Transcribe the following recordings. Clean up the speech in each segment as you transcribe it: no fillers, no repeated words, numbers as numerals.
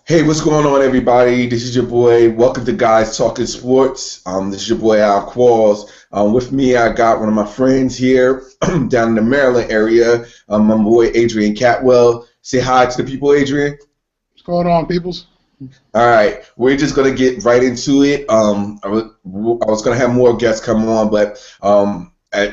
Hey, what's going on, everybody? This is your boy. Welcome to Guys Talking Sports. This is your boy Al Qualls. With me, I got one of my friends here down in the Maryland area. My boy Adrian Catwell. Say hi to the people, Adrian. What's going on, peoples? All right, we're just gonna get right into it. I was gonna have more guests come on, but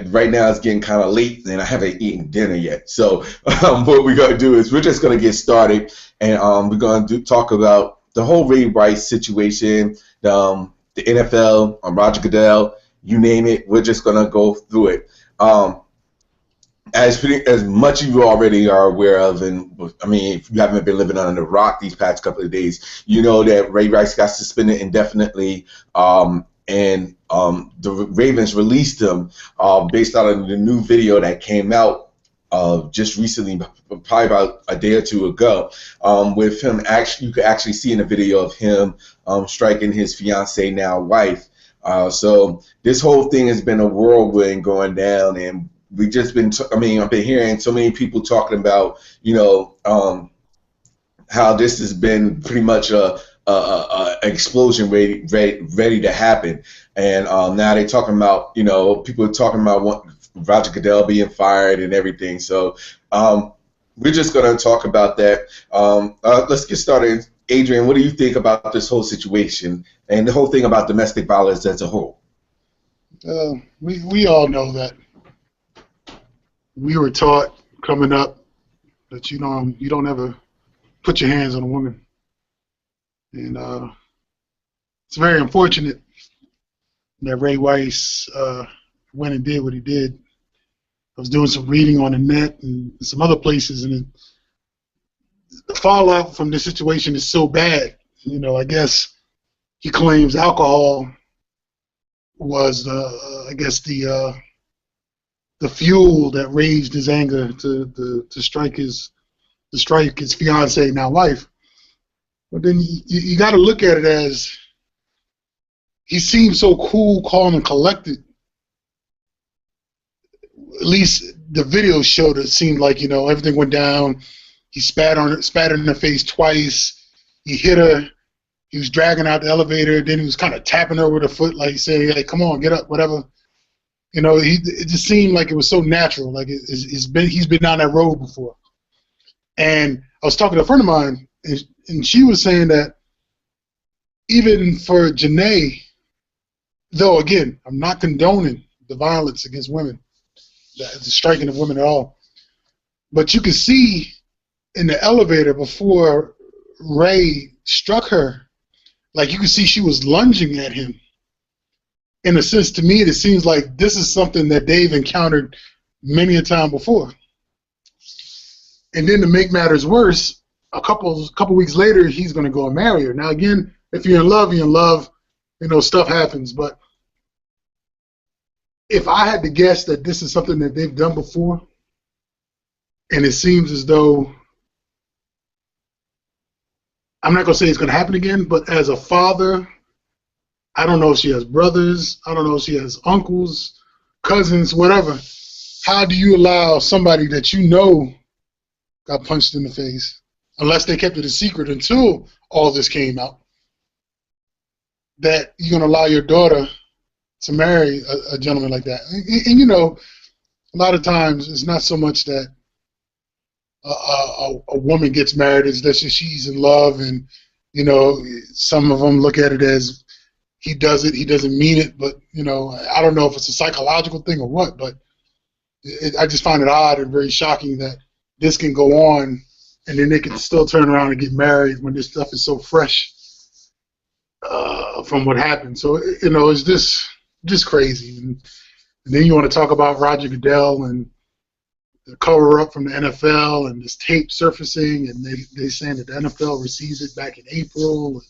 right now it's getting kind of late, and I haven't eaten dinner yet. So what we're gonna do is we're just gonna get started, and we're gonna talk about the whole Ray Rice situation, the NFL, Roger Goodell, you name it. We're just gonna go through it. As much as you already are aware of, and I mean, if you haven't been living under a rock these past couple of days, you know that Ray Rice got suspended indefinitely, and the Ravens released him based on the new video that came out just recently, probably about a day or two ago, with him. Actually, you could actually see in the video of him striking his fiancee, now wife. So this whole thing has been a whirlwind going down, and we just been, I've been hearing so many people talking about, how this has been pretty much a explosion ready to happen. And now they're talking about, people are talking about Roger Goodell being fired and everything. So we're just going to talk about that. Let's get started. Adrian, what do you think about this whole situation and the whole thing about domestic violence as a whole? We all know that. We were taught coming up that you don't ever put your hands on a woman, and it's very unfortunate that Ray Rice went and did what he did. I was doing some reading on the net and some other places, and the fallout from this situation is so bad. I guess he claims alcohol was the fuel that raised his anger to strike his fiancee, now wife. But then you got to look at it as he seemed so cool, calm, and collected. At least the video showed it seemed like everything went down. He spat her in the face twice. He hit her. He was dragging out the elevator. Then he was kind of tapping her with a foot, like saying, "Hey, come on, get up, whatever." It just seemed like it was so natural. Like he's been down that road before. And I was talking to a friend of mine, and she was saying that even for Janae, though, again, I'm not condoning the violence against women, the striking of women at all, but you could see in the elevator before Ray struck her, like you could see she was lunging at him. In a sense, to me, it seems like this is something that they've encountered many a time before. And then to make matters worse, a couple weeks later, he's going to go and marry her. Now, again, if you're in love, you're in love. Stuff happens. But if I had to guess that this is something that they've done before, and it seems as though, I'm not going to say it's going to happen again, but as a father, I don't know if she has brothers. I don't know if she has uncles, cousins, whatever. How do you allow somebody that got punched in the face, unless they kept it a secret until all this came out, that you're going to allow your daughter to marry a gentleman like that? And a lot of times it's not so much that a woman gets married, it's that she's in love, and some of them look at it as he does it, he doesn't mean it, but I don't know if it's a psychological thing or what, but I just find it odd and very shocking that this can go on and then they can still turn around and get married when this stuff is so fresh from what happened. So it's just crazy. And then you want to talk about Roger Goodell and the cover up from the NFL and this tape surfacing, and they saying that the NFL receives it back in April.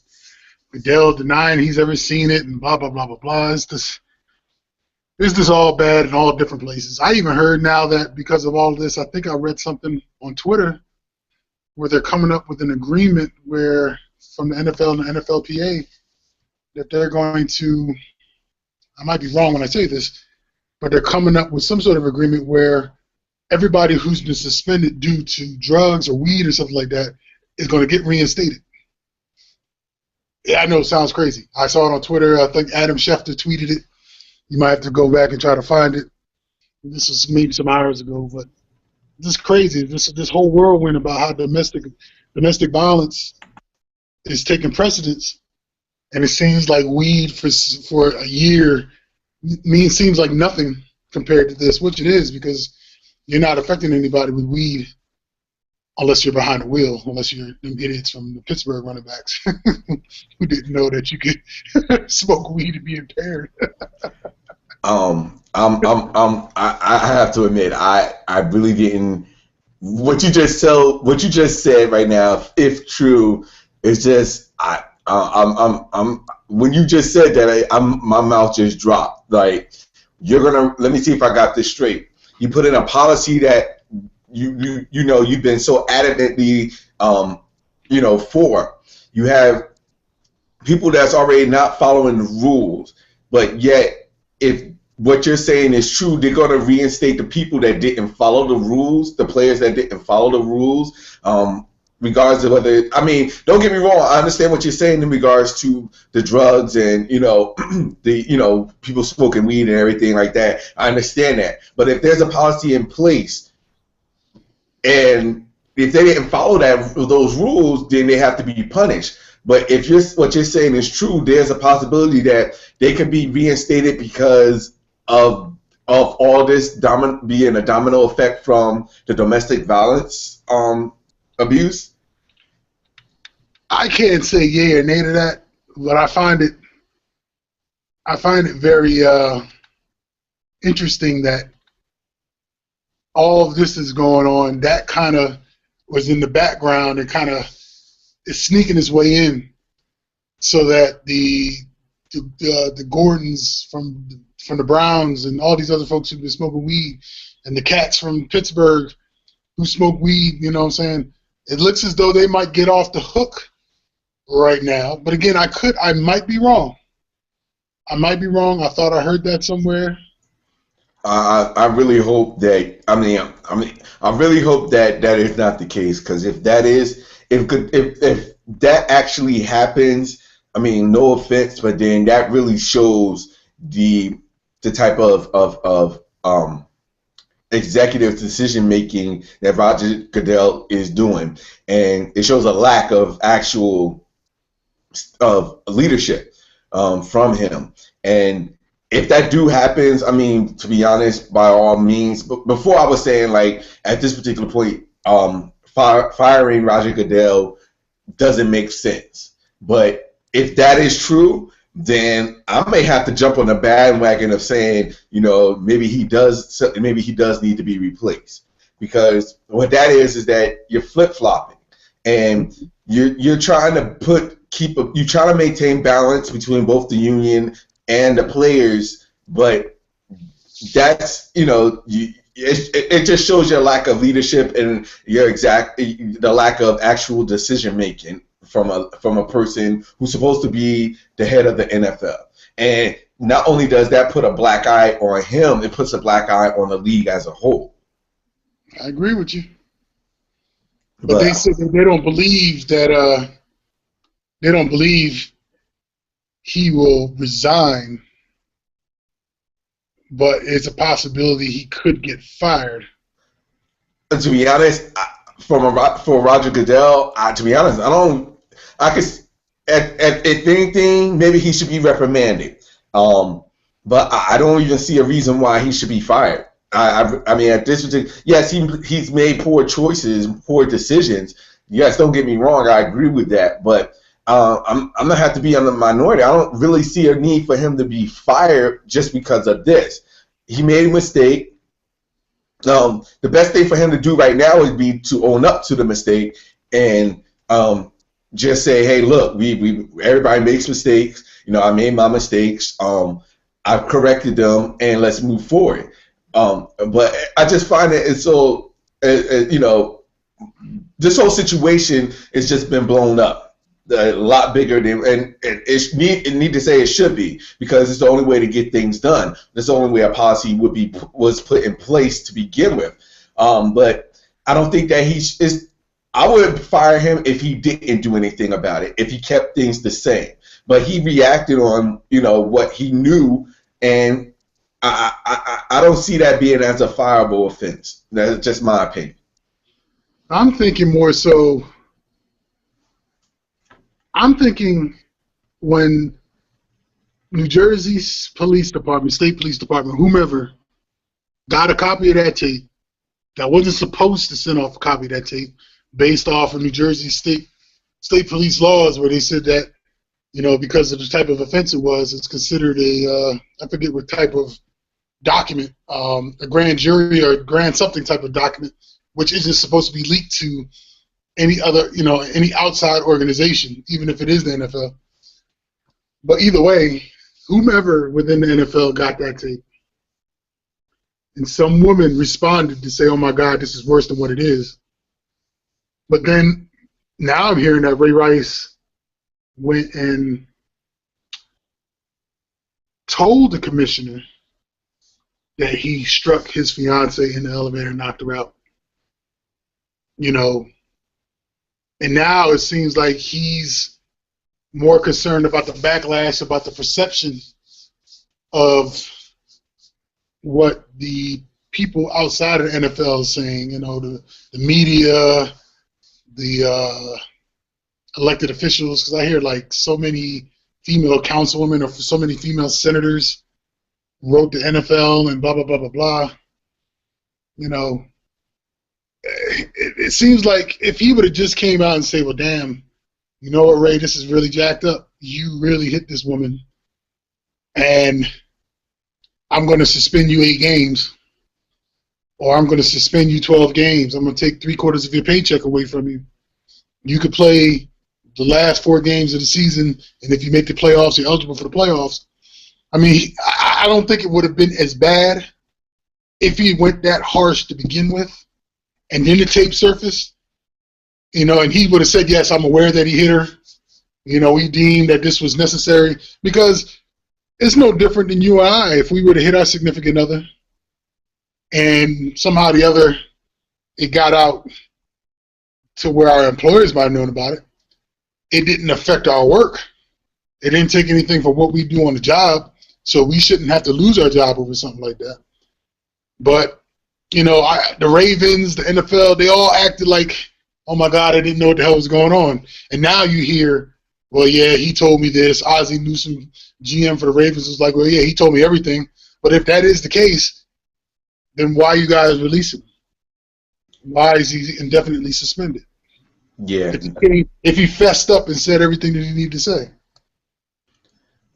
Goodell denying he's ever seen it, and blah, blah, blah, blah, blah. It's just all bad in all different places. I even heard now that because of all of this, I think I read something on Twitter where they're coming up with an agreement where, from the NFL and the NFLPA, that they're going to, I might be wrong when I say this, but they're coming up with some sort of agreement where everybody who's been suspended due to drugs or weed or something like that is going to get reinstated. Yeah, I know it sounds crazy. I saw it on Twitter. I think Adam Schefter tweeted it. You might have to go back and try to find it. This was maybe some hours ago, but this is crazy. This whole whirlwind about how domestic violence is taking precedence, and it seems like weed for a year seems like nothing compared to this, which it is, because you're not affecting anybody with weed unless you're behind the wheel, unless you're them idiots from the Pittsburgh running backs who didn't know that you could smoke weed and be impaired. I have to admit, I really didn't. What you just said right now, if true, is just when you just said that, my mouth just dropped. Like, you're gonna, let me see if I got this straight. You put in a policy that you've been so adamantly for. You have people that's already not following the rules, but yet if what you're saying is true, they're going to reinstate the people that didn't follow the rules, the players that didn't follow the rules, regardless of whether, I mean, don't get me wrong, I understand what you're saying in regards to the drugs and, the, people smoking weed and everything like that. I understand that. But if there's a policy in place and if they didn't follow those rules, then they have to be punished. But if what you're saying is true, there's a possibility that they could be reinstated because of all this being a domino effect from the domestic violence abuse. I can't say yay or nay to that, but I find it very interesting that all of this is going on. That kind of was in the background and kind of is sneaking its way in, so that the Gordons from the Browns and all these other folks who've been smoking weed, and the cats from Pittsburgh who smoke weed, you know what I'm saying? It looks as though they might get off the hook right now. But again, I might be wrong. I thought I heard that somewhere. I really hope that. I really hope that is not the case, because if that is, if that actually happens, I mean, no offense, but then that really shows the type of executive decision making that Roger Goodell is doing, and it shows a lack of actual leadership from him. And if that happens, I mean, to be honest, by all means. But before I was saying, like, at this particular point, firing Roger Goodell doesn't make sense. But if that is true, then I may have to jump on the bandwagon of saying, maybe he does need to be replaced, because what that is that you're flip-flopping, and you're trying to maintain balance between both the union and the players, but that's it just shows your lack of leadership and the lack of actual decision making from a person who's supposed to be the head of the NFL. And not only does that put a black eye on him, it puts a black eye on the league as a whole. I agree with you. But they said that they don't believe that he will resign, but it's a possibility he could get fired. To be honest, for Roger Goodell, to be honest, if anything, maybe he should be reprimanded. But I don't even see a reason why he should be fired. I mean, at this particular, yes, he's made poor choices, poor decisions. Yes, don't get me wrong, I agree with that. But I'm gonna have to be on the minority. I don't really see a need for him to be fired just because of this. He made a mistake. The best thing for him to do right now would be to own up to the mistake and just say, "Hey, look, we everybody makes mistakes. I made my mistakes. I've corrected them, and let's move forward." But I just find that it's so, this whole situation has just been blown up a lot bigger than, and it need to say it should be, because it's the only way to get things done. That's the only way a policy was put in place to begin with. But I don't think that I would fire him if he didn't do anything about it, if he kept things the same. But he reacted on, what he knew, and I don't see that being as a fireable offense. That's just my opinion. I'm thinking more so. I'm thinking when New Jersey's police department, state police department, whomever, got a copy of that tape that wasn't supposed to send off a copy of that tape based off of New Jersey state police laws where they said that, because of the type of offense it was, it's considered I forget what type of document, a grand jury or grand something type of document, which isn't supposed to be leaked to any other, any outside organization, even if it is the NFL. But either way, whomever within the NFL got that tape, and some woman responded to say, "Oh my God, this is worse than what it is." But then now I'm hearing that Ray Rice went and told the commissioner that he struck his fiance in the elevator and knocked her out. And now it seems like he's more concerned about the backlash, about the perception of what the people outside of the NFL is saying, the media, the elected officials, because I hear like so many female councilwomen or so many female senators wrote the NFL and blah, blah, blah, blah, blah. It seems like if he would have just came out and say, well, damn, you know what, Ray, this is really jacked up. You really hit this woman, and I'm going to suspend you 8 games, or I'm going to suspend you 12 games. I'm going to take 3/4 of your paycheck away from you. You could play the last 4 games of the season, and if you make the playoffs, you're eligible for the playoffs. I mean, I don't think it would have been as bad if he went that harsh to begin with, and then the tape surfaced, and he would have said, yes, I'm aware that he hit her. We deemed that this was necessary, because it's no different than you and I. If we were to hit our significant other and somehow or the other it got out to where our employers might have known about it, it didn't affect our work. It didn't take anything from what we do on the job, so we shouldn't have to lose our job over something like that. But, the Ravens, the NFL, they all acted like, oh my God, I didn't know what the hell was going on. And now you hear, well, yeah, he told me this. Ozzie Newsome, GM for the Ravens, was like, well, yeah, he told me everything. But if that is the case, then why are you guys releasing him? Why is he indefinitely suspended? Yeah. If he fessed up and said everything that he needed to say.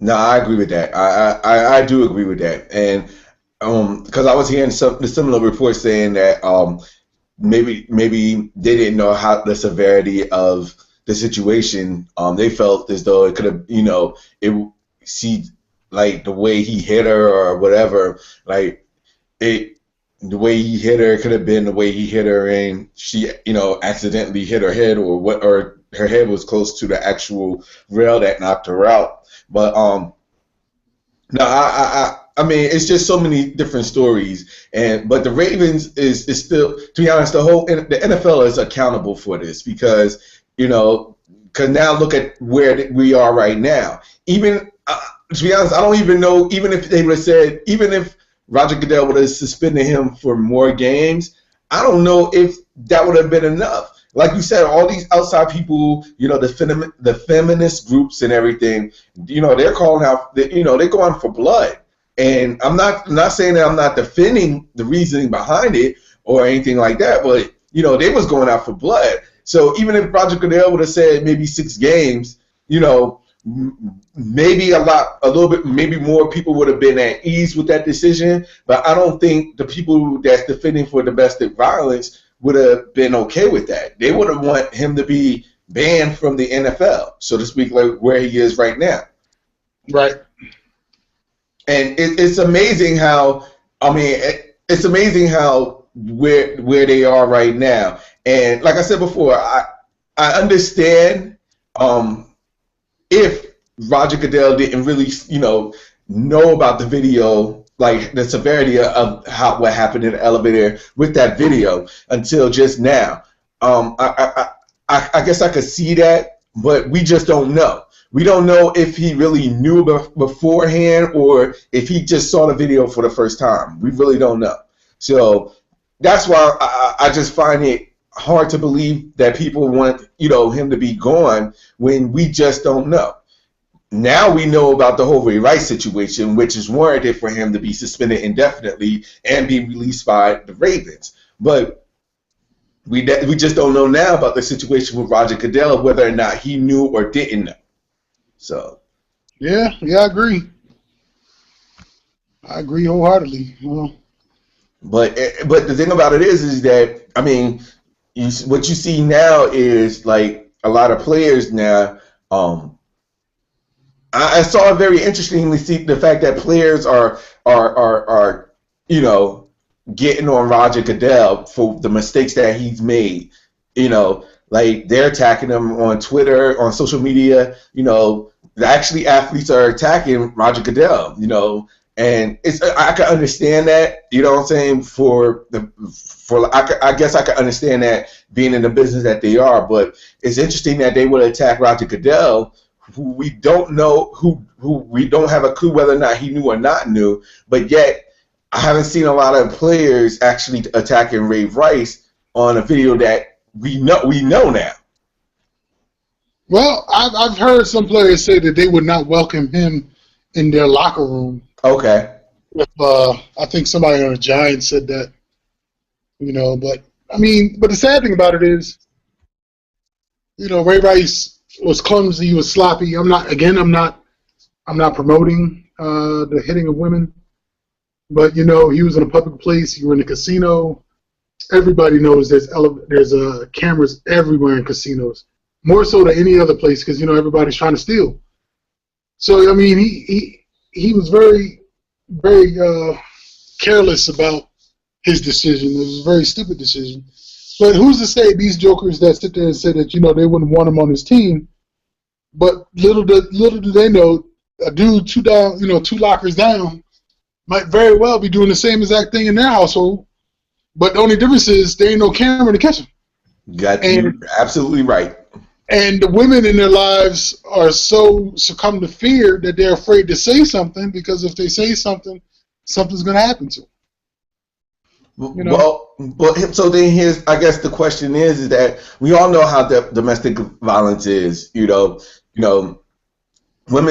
No, I agree with that. I do agree with that. And because I was hearing the similar reports saying that maybe they didn't know how the severity of the situation. They felt as though it could have, like the way he hit her or whatever, like the way he hit her could have been the way he hit her, and she, accidentally hit her head, or her head was close to the actual rail that knocked her out. But no, I mean, it's just so many different stories, but the Ravens is still, to be honest, the NFL is accountable for this, because because now look at where we are right now. Even to be honest, I don't even know, even if they would have said, even if Roger Goodell would have suspended him for more games, I don't know if that would have been enough. Like you said, all these outside people, the feminist groups and everything, they're calling out, they're going for blood. And I'm not saying that I'm not defending the reasoning behind it or anything like that, but they was going out for blood. So even if Roger Goodell would have said maybe 6 games, maybe a little bit, maybe more people would have been at ease with that decision. But I don't think the people that's defending for domestic violence would have been okay with that. They would have want him to be banned from the NFL, so to speak, like where he is right now. Right. And it's amazing how, it's amazing how where they are right now. And like I said before, I understand if Roger Goodell didn't really, know about the video, like the severity of what happened in the elevator with that video until just now. I guess I could see that, but we just don't know. We don't know if he really knew beforehand or if he just saw the video for the first time. We really don't know. So that's why I just find it hard to believe that people want, him to be gone when we just don't know. Now we know about the whole Ray Rice situation, which is warranted for him to be suspended indefinitely and be released by the Ravens. But we just don't know now about the situation with Roger Goodell, whether or not he knew or didn't know. So, yeah, I agree. I agree wholeheartedly. Well, but the thing about it is that I mean, what you see now is like a lot of players now. I saw it very interestingly see the fact that players are getting on Roger Goodell for the mistakes that he's made. Like they're attacking him on Twitter, on social media. Actually athletes are attacking Roger Goodell. And I can understand that. You know what I'm saying? I guess I can understand that being in the business that they are, but it's interesting that they would attack Roger Goodell, who we don't know, who we don't have a clue whether or not he knew or not knew, but yet I haven't seen a lot of players actually attacking Ray Rice on a video that we know now. Well, I've heard some players say that they would not welcome him in their locker room. Okay. I think somebody on the Giants said that. But I mean, but the sad thing about it is, Ray Rice was clumsy, he was sloppy. I'm not promoting the hitting of women, but he was in a public place. You were in a casino. Everybody knows there's cameras everywhere in casinos, more so than any other place because everybody's trying to steal. So I mean, he was very, very careless about his decision. It was a very stupid decision. But who's to say these jokers that sit there and say that they wouldn't want him on his team? But little do they know, a dude two lockers down might very well be doing the same exact thing in their household. But the only difference is there ain't no camera to catch him. You're absolutely right. And the women in their lives are so succumb to fear that they're afraid to say something because if they say something, something's going to happen to them. Well, so then I guess the question is that we all know how domestic violence is. Women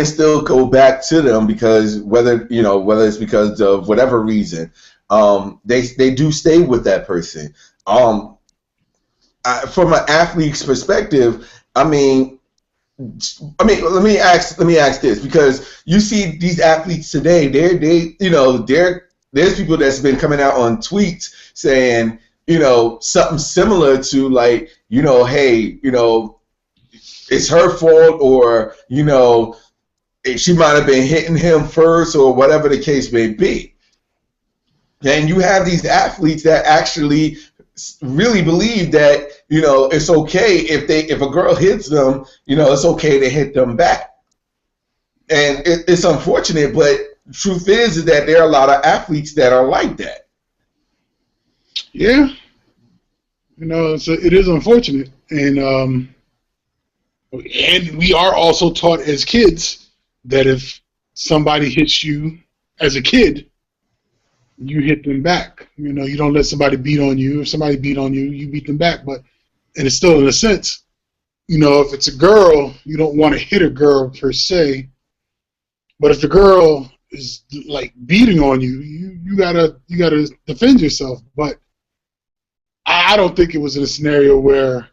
still go back to them because whether it's because of whatever reason, they do stay with that person. From an athlete's perspective, I mean, let me ask this because you see these athletes today. There's people that's been coming out on tweets saying, something similar to like, hey, it's her fault or, she might have been hitting him first or whatever the case may be. And you have these athletes that actually really believe that, it's okay if a girl hits them, it's okay to hit them back. And it's unfortunate, but truth is that there are a lot of athletes that are like that. Yeah, it is unfortunate, and we are also taught as kids that if somebody hits you as a kid, you hit them back. You don't let somebody beat on you. If somebody beat on you, you beat them back. But and it's still in a sense, if it's a girl, you don't want to hit a girl per se. But if the girl is like beating on you, you gotta defend yourself. But I don't think it was in a scenario where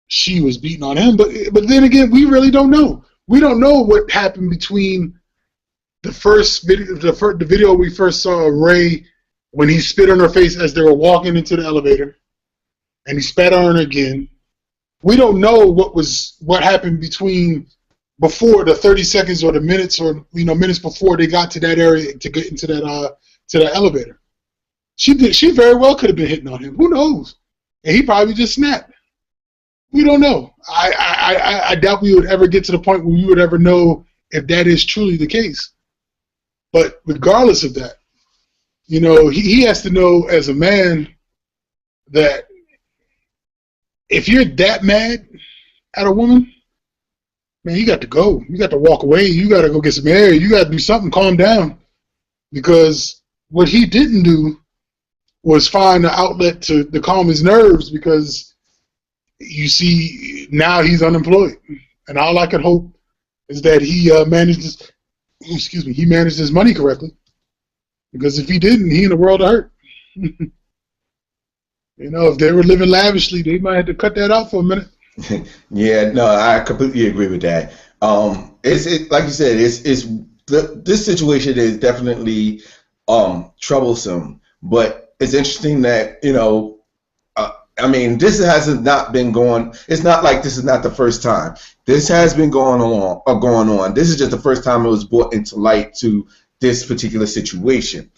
she was beating on him. But then again, we really don't know. We don't know what happened between the first video, the video we first saw of Ray when he spit on her face as they were walking into the elevator, and he spat on her again. We don't know what happened before the 30 seconds or the minutes or minutes before they got to that area to get into that elevator. She very well could have been hitting on him. Who knows? And he probably just snapped. We don't know. I doubt we would ever get to the point where we would ever know if that is truly the case. But regardless of that, he has to know as a man that if you're that mad at a woman, man, you got to go. You got to walk away. You got to go get some air. You got to do something. Calm down. Because what he didn't do was find an outlet to calm his nerves, because you see now he's unemployed. And all I can hope is that he managed his money correctly. Because if he didn't, he in the world of hurt. If they were living lavishly, they might have to cut that out for a minute. Yeah, no, I completely agree with that. It's like you said, this situation is definitely troublesome, but it's interesting that I mean, this has not been going. It's not like this is not the first time. This has been going on. This is just the first time it was brought into light to this particular situation.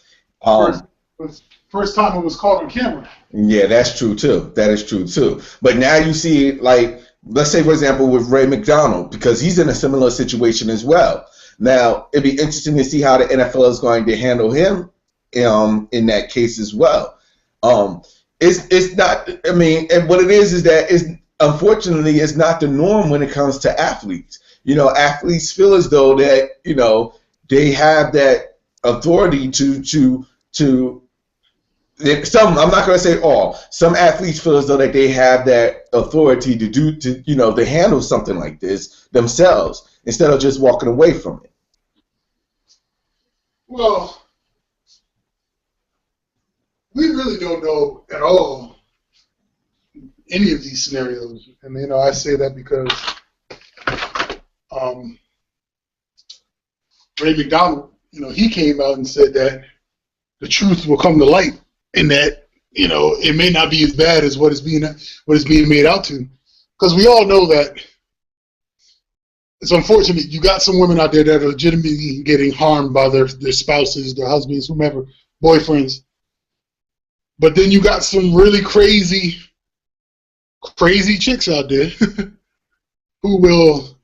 First time it was caught on camera. Yeah, that's true too. That is true too. But now you see, like, let's say, for example, with Ray McDonald, because he's in a similar situation as well. Now, it'd be interesting to see how the NFL is going to handle him in that case as well. It's not. I mean, and what it is that unfortunately it's not the norm when it comes to athletes. Athletes feel as though that they have that authority to. Some, I'm not going to say all. Some athletes feel as though that they have that authority to handle something like this themselves instead of just walking away from it. Well, we really don't know at all any of these scenarios, and I say that because Ray McDonald, he came out and said that the truth will come to light, and that it may not be as bad as what is being made out to, because we all know that it's unfortunate. You got some women out there that are legitimately getting harmed by their spouses, their husbands, whomever, boyfriends. But then you got some really crazy chicks out there who will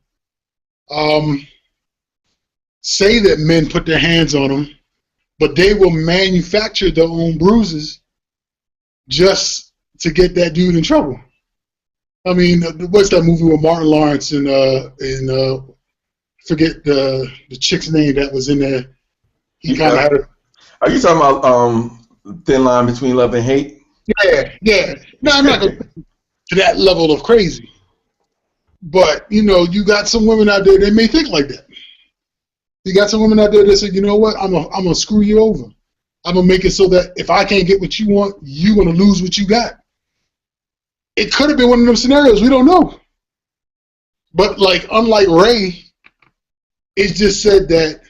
say that men put their hands on them, but they will manufacture their own bruises just to get that dude in trouble. I mean, what's that movie with Martin Lawrence and forget the chick's name that was in there? He kind of had a. Are you talking about Thin Line Between Love and Hate? Yeah. No, I'm not going to that level of crazy. But you got some women out there that may think like that. You got some women out there that say, you know what, I'm gonna screw you over. I'm gonna make it so that if I can't get what you want, you're gonna lose what you got. It could have been one of those scenarios. We don't know. But unlike Ray, it just said that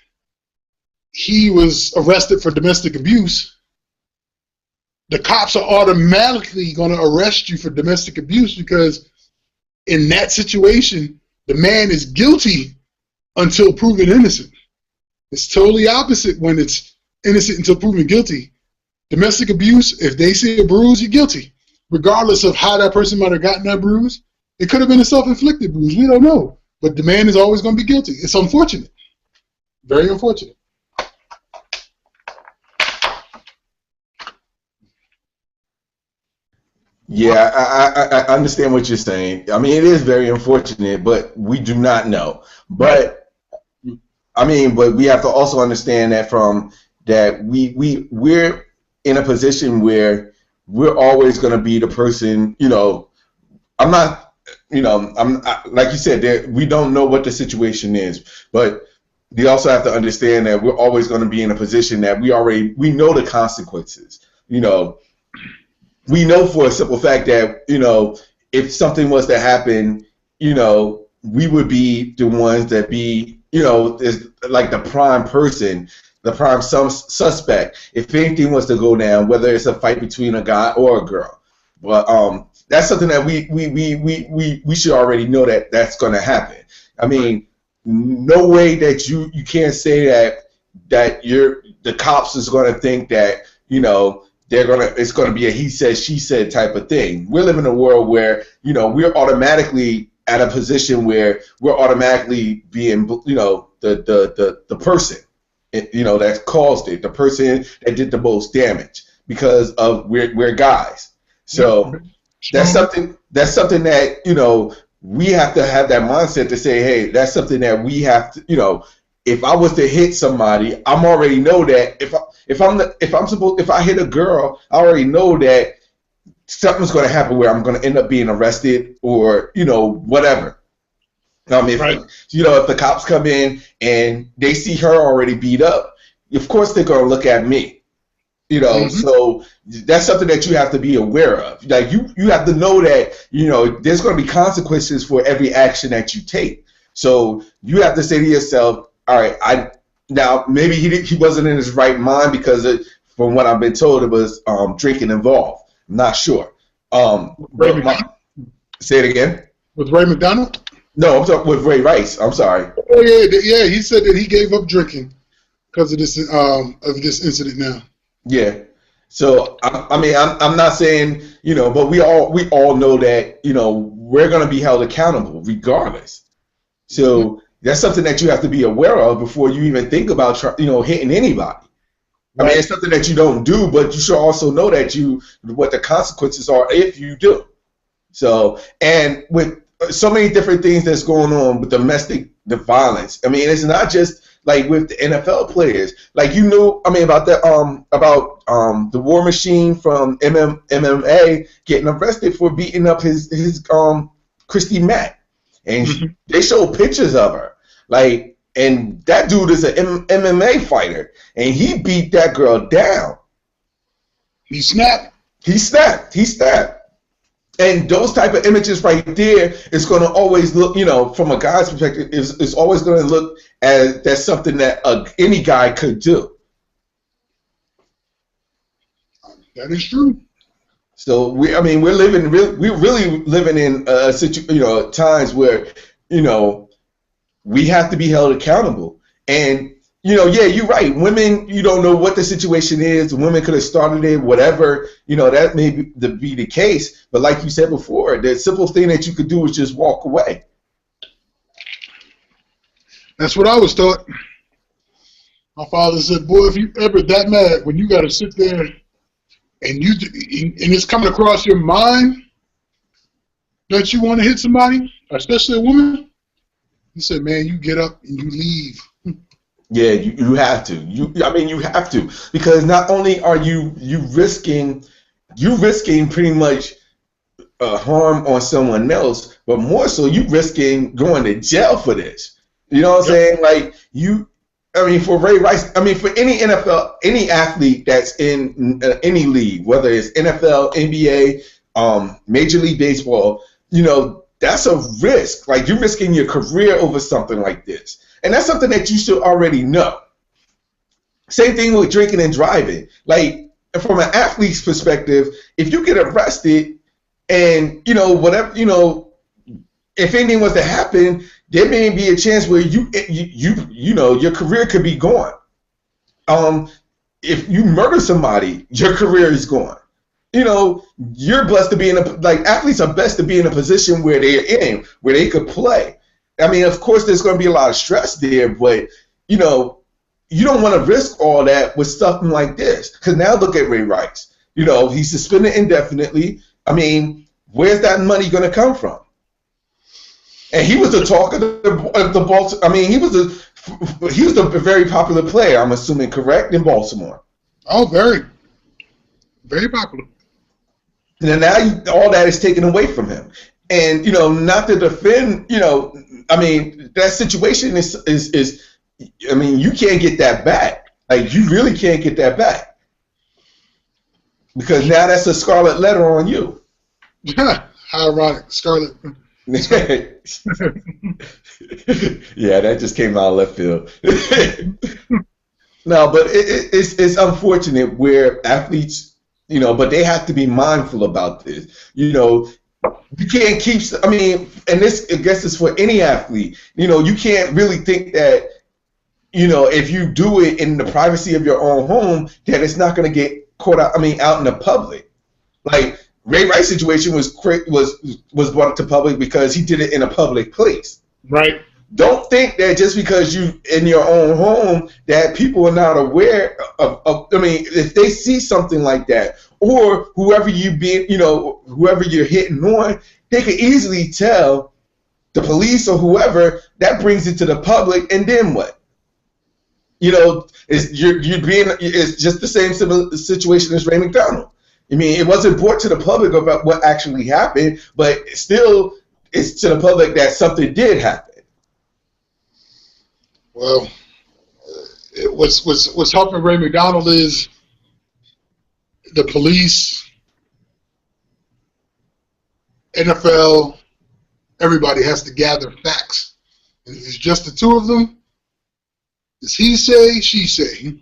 he was arrested for domestic abuse. The cops are automatically going to arrest you for domestic abuse, because in that situation, the man is guilty until proven innocent. It's totally opposite when it's innocent until proven guilty. Domestic abuse, if they see a bruise, you're guilty. Regardless of how that person might have gotten that bruise, it could have been a self-inflicted bruise. We don't know. But the man is always going to be guilty. It's unfortunate. Very unfortunate. Yeah, I understand what you're saying. I mean, it is very unfortunate, but we do not know. But but we have to also understand that we're in a position where we're always going to be the person. I'm not. Like you said, we don't know what the situation is, but we also have to understand that we're always going to be in a position that we know the consequences. We know for a simple fact that if something was to happen, we would be the ones that be is like the prime person, the prime suspect. If anything was to go down, whether it's a fight between a guy or a girl, but that's something that we should already know that's going to happen. I mean, no way that you can't say that the cops is going to think that it's going to be a he said she said type of thing. We're living in a world where we're automatically at a position where we're automatically being the person that caused it, the person that did the most damage, because of we're guys. So Smooth. That's something that, we have to have that mindset to say, hey, that's something that we have to, if I was to hit somebody, I'm already know that if I hit a girl, I already know that something's going to happen where I'm going to end up being arrested or, whatever. Right. If the cops come in and they see her already beat up, of course they're going to look at me. Mm-hmm. So that's something that you have to be aware of. Like you have to know that, there's going to be consequences for every action that you take. So you have to say to yourself, all right, now maybe he wasn't in his right mind because from what I've been told, it was drinking involved. I'm not sure. Ray But McDonald? say it again. With Ray McDonald? No, I'm talking with Ray Rice. I'm sorry. Oh yeah. He said that he gave up drinking because of this incident. Now. Yeah. So I'm not saying, but we all know that, we're going to be held accountable regardless. So that's something that you have to be aware of before you even think about hitting anybody. I mean, it's something that you don't do, but you should also know that what the consequences are if you do. So, and with so many different things that's going on with the violence. I mean, it's not just like with the NFL players. Like about the War Machine from MMA getting arrested for beating up his Christy Mack, and they show pictures of her. Like, and that dude is an MMA fighter, and he beat that girl down. He snapped. He snapped. And those type of images right there is going to always look, from a guy's perspective, is always going to look as that's something that any guy could do. That is true. So we're really living in times where, we have to be held accountable. And you're right. Women, you don't know what the situation is. Women could have started it, whatever. That may be the case. But like you said before, the simple thing that you could do is just walk away. That's what I was taught. My father said, "Boy, if you ever that mad when you got to sit there and it's coming across your mind that you want to hit somebody, especially a woman," he said, "Man, you get up and you leave." Yeah, you have to. You have to, because not only are you risking pretty much harm on someone else, but more so you risking going to jail for this. You know what I'm saying? Like for Ray Rice, for any any athlete that's in any league, whether it's NFL, NBA, Major League Baseball, that's a risk. Like, you're risking your career over something like this. And that's something that you should already know. Same thing with drinking and driving. Like, from an athlete's perspective, if you get arrested and, whatever, if anything was to happen, there may be a chance where your career could be gone. If you murder somebody, your career is gone. You're blessed to be athletes are blessed to be in a position where they could play. Of course, there's going to be a lot of stress there, but, you don't want to risk all that with something like this. Because now look at Ray Rice. He's suspended indefinitely. Where's that money going to come from? And he was the talk of the Baltimore. He was a very popular player, I'm assuming, correct, in Baltimore. Oh, very, very popular. And now all that is taken away from him. And, not to defend, that situation is you can't get that back. Like, you really can't get that back. Because now that's a scarlet letter on you. How ironic. Scarlet. Yeah, that just came out of left field. No, but it's unfortunate where athletes, but they have to be mindful about this. You can't keep, and this, I guess, is for any athlete. You can't really think that, if you do it in the privacy of your own home, that it's not going to get caught out, out in the public. Like, Ray Rice's situation was brought to public because he did it in a public place. Right. Don't think that just because you in your own home that people are not aware of. I mean, if they see something like that, or whoever you be, whoever you're hitting on, they could easily tell the police or whoever. That brings it to the public, and then what? It's just the same situation as Ray McDonald. I mean, it wasn't brought to the public about what actually happened, but still, it's to the public that something did happen. Well, what's helping Ray McDonald is the police, NFL, everybody has to gather facts. And if it's just the two of them, it's he say, she say.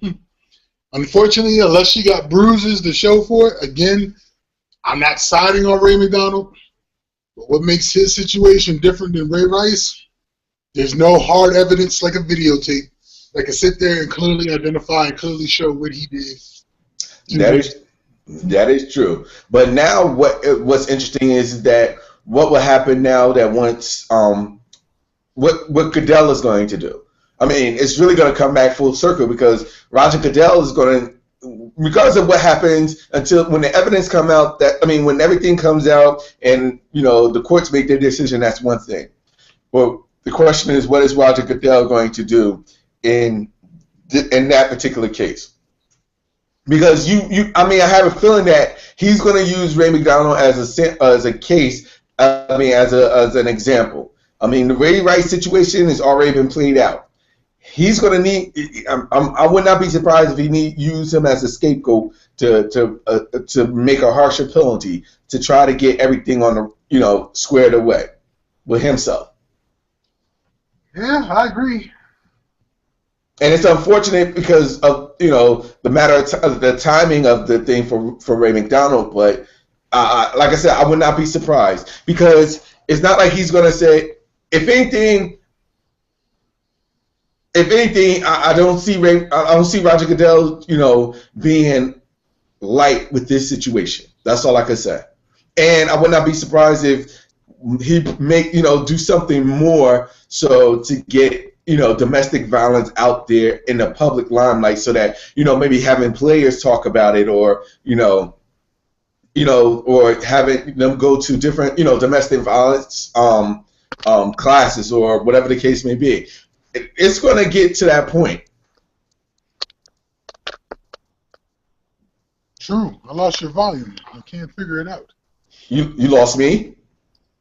Unfortunately, unless she got bruises to show for it, again, I'm not siding on Ray McDonald. But what makes his situation different than Ray Rice, there's no hard evidence like a videotape that can sit there and clearly identify and clearly show what he did. That is true. But now what's interesting is that what will happen now that once what Goodell is going to do. I mean, it's really going to come back full circle because Roger Goodell is going to, regardless of what happens until when the evidence come out, when everything comes out and, the courts make their decision, that's one thing. Well, the question is, what is Roger Goodell going to do in that particular case? Because I have a feeling that he's going to use Ray McDonald as a case, as an example. I mean, the Ray Rice situation has already been played out. He's going to need. I would not be surprised if he use him as a scapegoat to make a harsher penalty to try to get everything on the squared away with himself. Yeah, I agree. And it's unfortunate because of the matter of the timing of the thing for Ray McDonald, but like I said, I would not be surprised because it's not like he's going to say. If anything, I don't see Roger Goodell, being light with this situation. That's all I can say. And I would not be surprised if he do something more so to get domestic violence out there in the public limelight, so that maybe having players talk about it, or or having them go to different domestic violence classes or whatever the case may be. It's going to get to that point. True. I lost your volume. I can't figure it out. You lost me?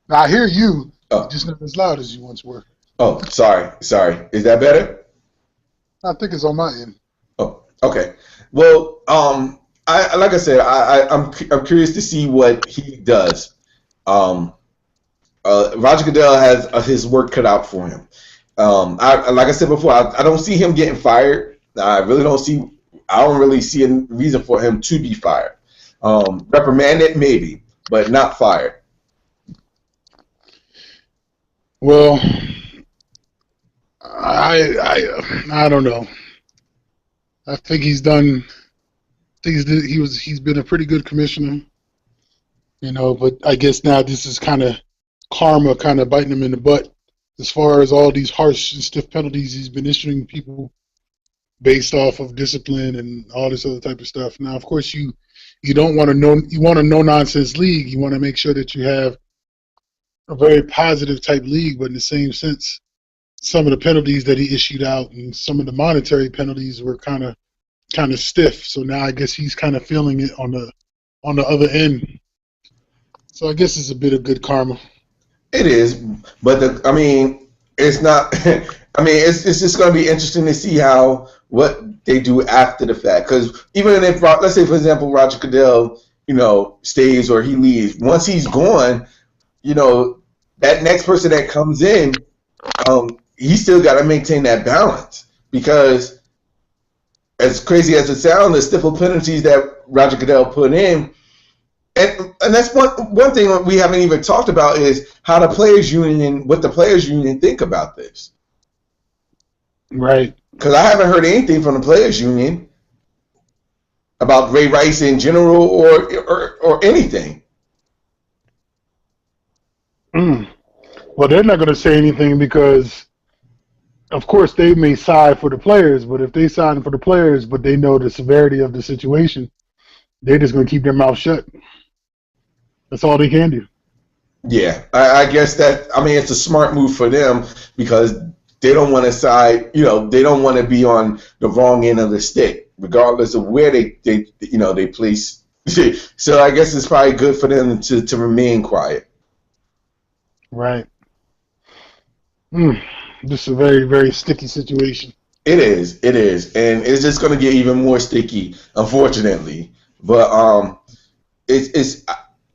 Now, I hear you. Oh. Just not as loud as you once were. Oh, sorry. Is that better? I think it's on my end. Oh, okay. Well, like I said, I'm curious to see what he does. Roger Goodell has his work cut out for him. Like I said before, I don't see him getting fired. I don't really see a reason for him to be fired. Reprimanded, maybe, but not fired. Well, I don't know. I think he's done. He's been a pretty good commissioner, But I guess now this is kind of karma, kind of biting him in the butt, as far as all these harsh and stiff penalties he's been issuing people based off of discipline and all this other type of stuff. Now, of course, you don't want a no nonsense league. You want to make sure that you have a very positive type league, but in the same sense, some of the penalties that he issued out and some of the monetary penalties were kind of stiff. So now I guess he's kind of feeling it on the other end. So I guess it's a bit of good karma. It is, but it's not. It's just going to be interesting to see what they do after the fact. Because even if, let's say, for example, Roger Goodell, stays or he leaves, once he's gone, that next person that comes in, he still got to maintain that balance. Because as crazy as it sounds, the stiffer penalties that Roger Goodell put in. And that's one thing we haven't even talked about is what the players union think about this. Right. Because I haven't heard anything from the players union about Ray Rice in general or anything. Well, they're not going to say anything because of course, they may side for the players, but if they side for the players, but they know the severity of the situation, they're just going to keep their mouth shut. That's all they can do. Yeah, I guess that, I mean, it's a smart move for them because they don't want to side, they don't want to be on the wrong end of the stick, regardless of where they place. So I guess it's probably good for them to remain quiet. Right. Mm. This is a very, very sticky situation. It is, and it's just going to get even more sticky, unfortunately. But it's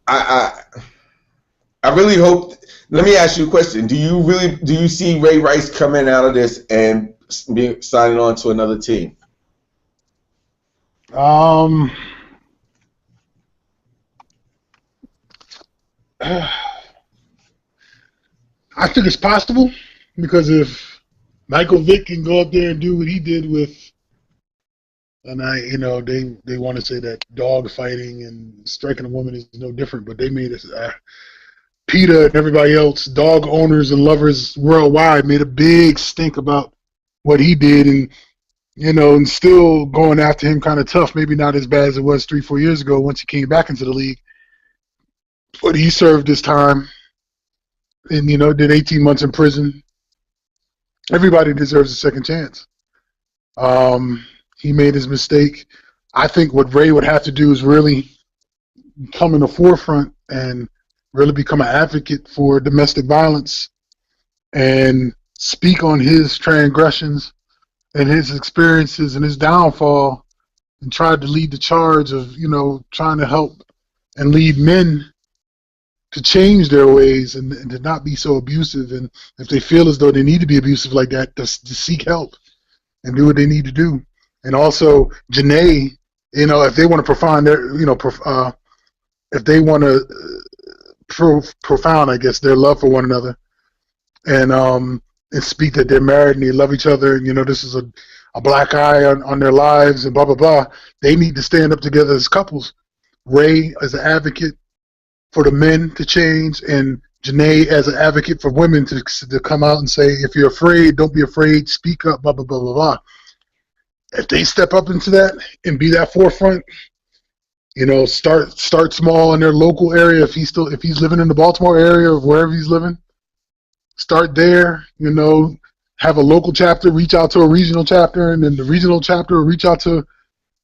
I really hope. Let me ask you a question: do you see Ray Rice coming out of this and signing on to another team? Um, I think it's possible because if Michael Vick can go up there and do what he did with, and they want to say that dog fighting and striking a woman is no different, but they made it. PETA and everybody else, dog owners and lovers worldwide, made a big stink about what he did, and still going after him kind of tough. Maybe not as bad as it was 3-4 years ago once he came back into the league, but he served his time and did 18 months in prison. Everybody deserves a second chance. He made his mistake. I think what Ray would have to do is really come in the forefront and really become an advocate for domestic violence and speak on his transgressions and his experiences and his downfall, and tried to lead the charge of trying to help and lead men to change their ways and to not be so abusive, and if they feel as though they need to be abusive like that, to seek help and do what they need to do. And also Janae, if they want to profound their if they want to profound, I guess, their love for one another, and speak that they're married and they love each other, and this is a black eye on their lives, and blah blah blah. They need to stand up together as couples. Ray as an advocate for the men to change, and Janae as an advocate for women to come out and say, if you're afraid, don't be afraid, speak up, blah blah blah blah blah. If they step up into that and be that forefront, start small in their local area. If he's living in the Baltimore area or wherever he's living, start there. Have a local chapter, reach out to a regional chapter, and then the regional chapter will reach out to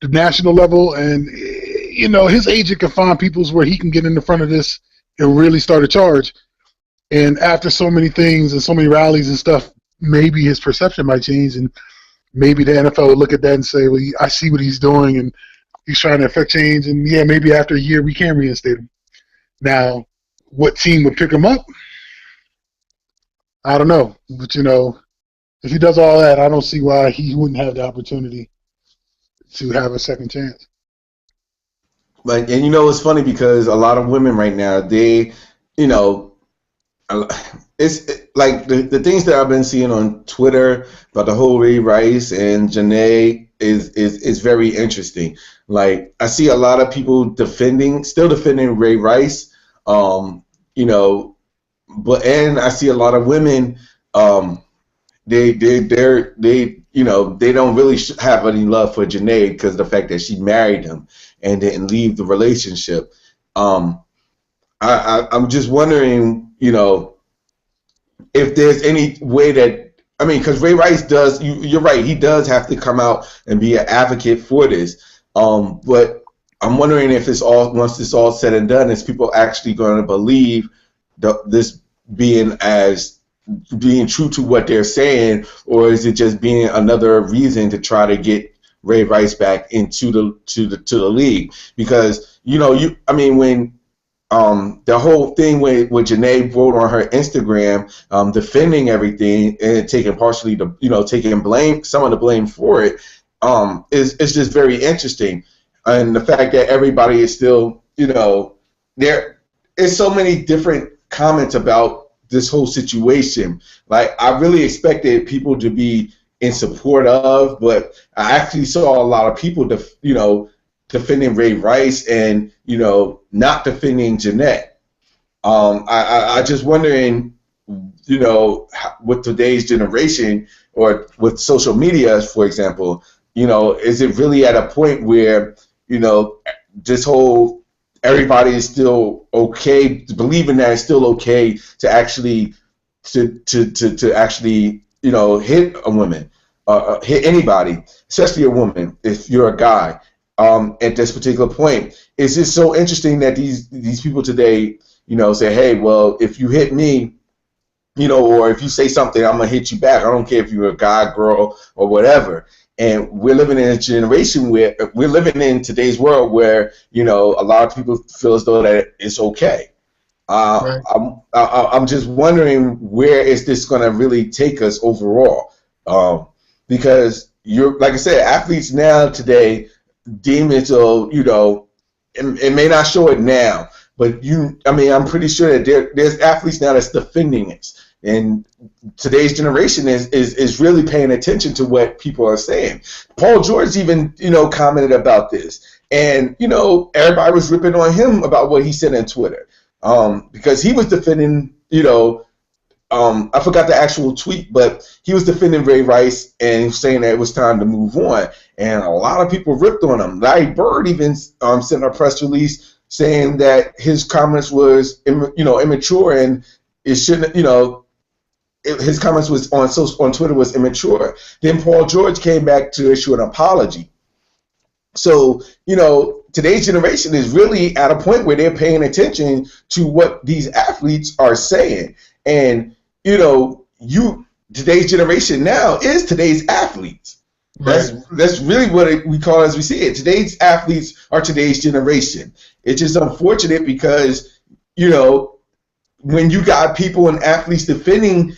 the national level. And his agent can find people where he can get in the front of this and really start a charge. And after so many things and so many rallies and stuff, maybe his perception might change, and maybe the NFL will look at that and say, well, I see what he's doing, and he's trying to affect change, and yeah, maybe after a year we can reinstate him. Now, what team would pick him up? I don't know. But, if he does all that, I don't see why he wouldn't have the opportunity to have a second chance. And it's funny because a lot of women right now, they, it's like the things that I've been seeing on Twitter about the whole Ray Rice and Janae is very interesting. Like, I see a lot of people still defending Ray Rice, but I see a lot of women, they don't really have any love for Janae because of the fact that she married him and didn't leave the relationship. I'm just wondering, if there's any way that, because Ray Rice does, you're right, he does have to come out and be an advocate for this. But I'm wondering if once this all said and done, is people actually going to believe this being true to what they're saying, or is it just being another reason to try to get Ray Rice back into the league? Because when the whole thing with Janae wrote on her Instagram, defending everything and taking some of the blame for it, is just very interesting. And the fact that everybody is still, there is so many different comments about this whole situation. Like, I really expected people to be in support of, but I actually saw a lot of people defending Ray Rice and not defending Jeanette. I just wondering with today's generation or with social media, for example, is it really at a point where, this whole everybody is still okay, believing that it's still okay to actually to actually hit a woman, hit anybody, especially a woman if you're a guy. At this particular point, it's just so interesting that these people today, say, hey, well, if you hit me, or if you say something, I'm gonna hit you back. I don't care if you're a guy, girl, or whatever. And we're living in a generation where we're living in today's world where a lot of people feel as though that it's okay. Right. I'm just wondering where is this going to really take us overall, because you're like I said, athletes now today deem it so it may not show it now, but I'm pretty sure that there's athletes now that's defending it. And today's generation is really paying attention to what people are saying. Paul George even, commented about this. And, everybody was ripping on him about what he said on Twitter. Because he was defending, I forgot the actual tweet, but he was defending Ray Rice and saying that it was time to move on. And a lot of people ripped on him. Larry Bird even sent a press release saying that his comments was, immature and it shouldn't, his comments was on Twitter was immature. Then Paul George came back to issue an apology. So, today's generation is really at a point where they're paying attention to what these athletes are saying. And, today's generation now is today's athletes. Right. That's really what we call as we see it. Today's athletes are today's generation. It's just unfortunate because, when you got people and athletes defending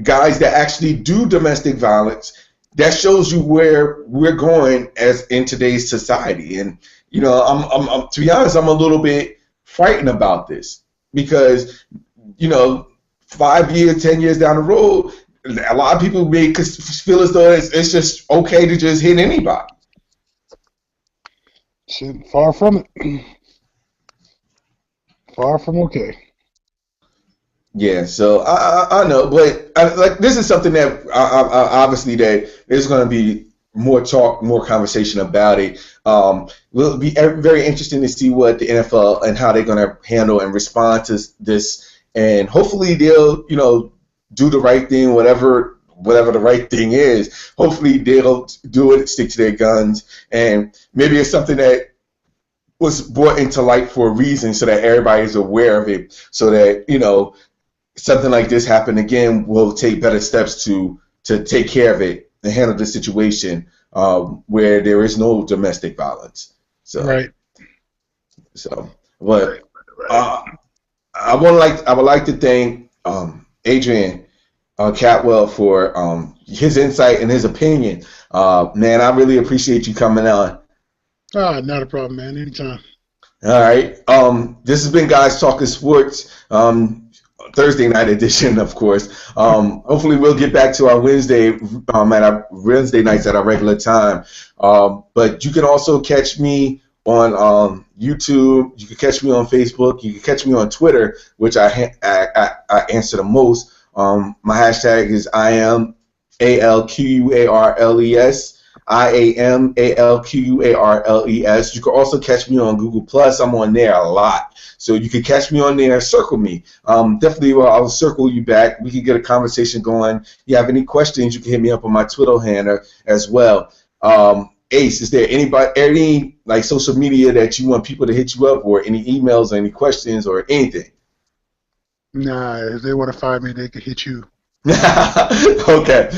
guys that actually do domestic violence, that shows you where we're going as in today's society. And I'm to be honest, I'm a little bit frightened about this because 5 years, 10 years down the road, a lot of people may feel as though it's just okay to just hit anybody. Far from it. Far from okay. Yeah, so I know, but this is something that obviously that there's going to be more talk, more conversation about it. Will be very interesting to see what the NFL and how they're going to handle and respond to this, and hopefully they'll do the right thing, whatever the right thing is. Hopefully they'll do it, stick to their guns, and maybe it's something that was brought into light for a reason, so that everybody is aware of it, so that something like this happen again, we'll take better steps to take care of it and handle the situation where there is no domestic violence. So, right. So, but I would like to thank Adrian Catwell for his insight and his opinion. Man, I really appreciate you coming on. Not a problem, man. Anytime. All right. This has been Guys Talking Sports. Thursday night edition, of course. Hopefully we'll get back to our Wednesday nights at our regular time. But you can also catch me on YouTube. You can catch me on Facebook. You can catch me on Twitter, which I answer the most. My hashtag is IAMALQUARLES. IAMALQUARLES. You can also catch me on Google Plus. I'm on there a lot, so you can catch me on there. Circle me. Definitely, I'll circle you back. We can get a conversation going. If you have any questions, you can hit me up on my Twitter handle as well. Ace, is there any like social media that you want people to hit you up, or any emails, or any questions, or anything? Nah, if they want to find me, they can hit you. Okay.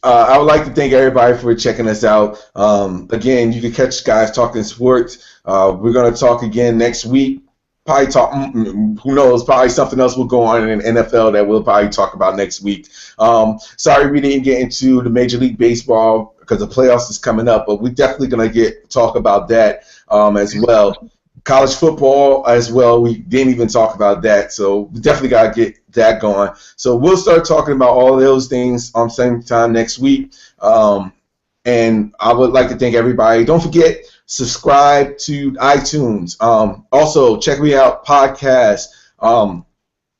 I would like to thank everybody for checking us out. Again, you can catch Guys Talking Sports. We're going to talk again next week. Probably talk, who knows, probably something else will go on in NFL that we'll probably talk about next week. Sorry we didn't get into the Major League Baseball because the playoffs is coming up, but we're definitely going to talk about that as well. College football as well, we didn't even talk about that, so we definitely got to get that going. So we'll start talking about all those things on same time next week. And I would like to thank everybody. Don't forget, subscribe to iTunes. Also, check me out, podcast.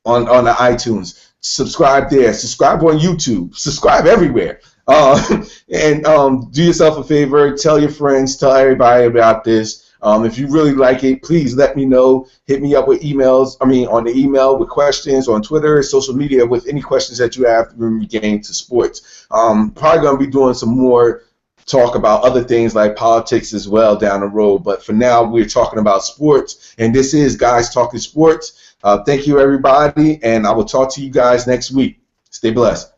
on the iTunes. Subscribe there. Subscribe on YouTube. Subscribe everywhere. And do yourself a favor. Tell your friends. Tell everybody about this. If you really like it, please let me know. Hit me up with emails. I mean, on the email with questions, on Twitter, social media, with any questions that you have when we get into sports. Probably going to be doing some more talk about other things like politics as well down the road. But for now, we're talking about sports. And this is Guys Talking Sports. Thank you, everybody, and I will talk to you guys next week. Stay blessed.